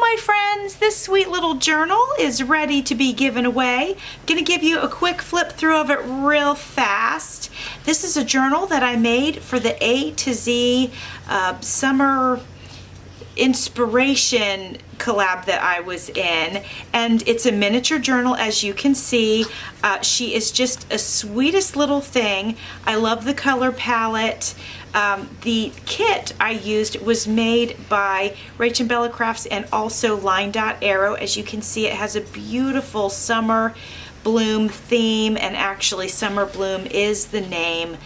my friends, this sweet little journal is ready to be given away. I'm going to give you a quick flip through of it real fast. This is a journal that I made for the A to Z summer inspiration collab that I was in, and it's a miniature journal, as you can see. She is just a sweetest little thing. I love the color palette. The kit I used was made by RachandBellaCrafts and also Line Dot Arrow. As you can see, it has a beautiful summer bloom theme, and actually Summer Bloom is the name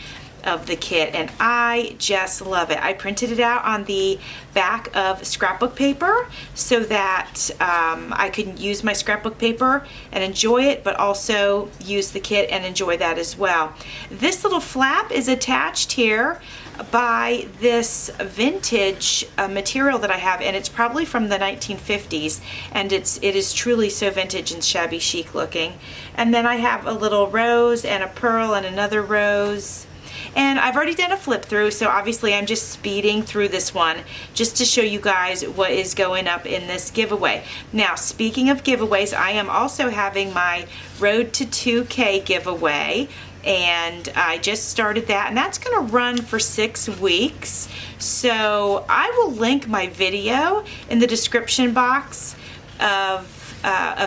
of the kit, and I just love it. I printed it out on the back of scrapbook paper so that I could use my scrapbook paper and enjoy it, but also use the kit and enjoy that as well. This little flap is attached here by this vintage material that I have, and it's probably from the 1950s, and it is truly so vintage and shabby chic looking. And then I have a little rose and a pearl and another rose. And I've already done a flip through, so obviously I'm just speeding through this one just to show you guys what is going up in this giveaway. Now, speaking of giveaways, I am also having my Road to 2K giveaway, and I just started that, and that's going to run for 6 weeks. So I will link my video in the description box of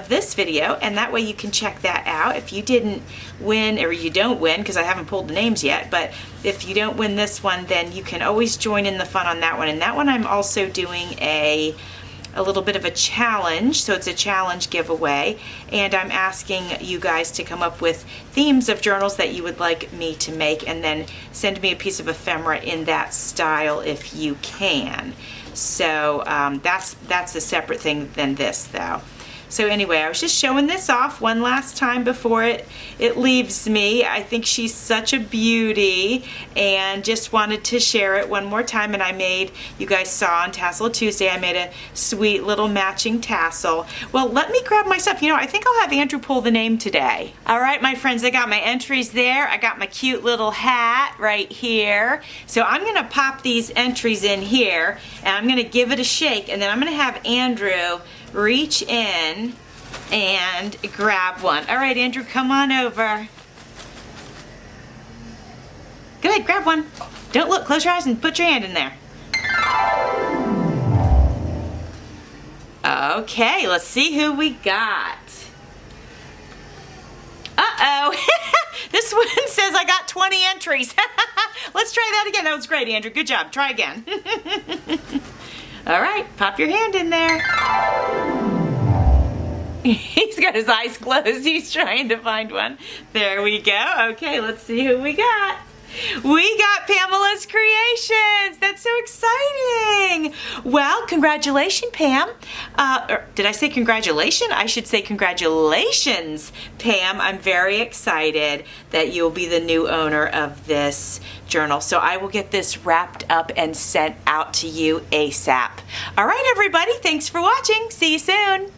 this video, and that way you can check that out if you didn't win, or you don't win, because I haven't pulled the names yet, but if you don't win this one, then you can always join in the fun on that one. And that one I'm also doing a little bit of a challenge, so it's a challenge giveaway, and I'm asking you guys to come up with themes of journals that you would like me to make, and then send me a piece of ephemera in that style if you can. So that's a separate thing than this, though. So anyway, I was just showing this off one last time before it leaves me. I think she's such a beauty, and just wanted to share it one more time. And I made, you guys saw on Tassel Tuesday, I made a sweet little matching tassel. Well, let me grab my stuff. You know, I think I'll have Andrew pull the name today. All right, my friends, I got my entries there. I got my cute little hat right here. So I'm gonna pop these entries in here, and I'm gonna give it a shake, and then I'm gonna have Andrew reach in and grab one. All right, Andrew, come on over. Go ahead, grab one. Don't look, close your eyes and put your hand in there. Okay, let's see who we got. Uh-oh. This one says I got 20 entries. Let's try that again. That was great, Andrew. Good job. Try again. All right, pop your hand in there. He's got his eyes closed. He's trying to find one. There we go. Okay, let's see who we got. We got Pamela's Creations. That's so exciting. Well, congratulations, Pam. Did I say congratulations? I should say congratulations, Pam. I'm very excited that you'll be the new owner of this journal. So I will get this wrapped up and sent out to you ASAP. All right, everybody. Thanks for watching. See you soon.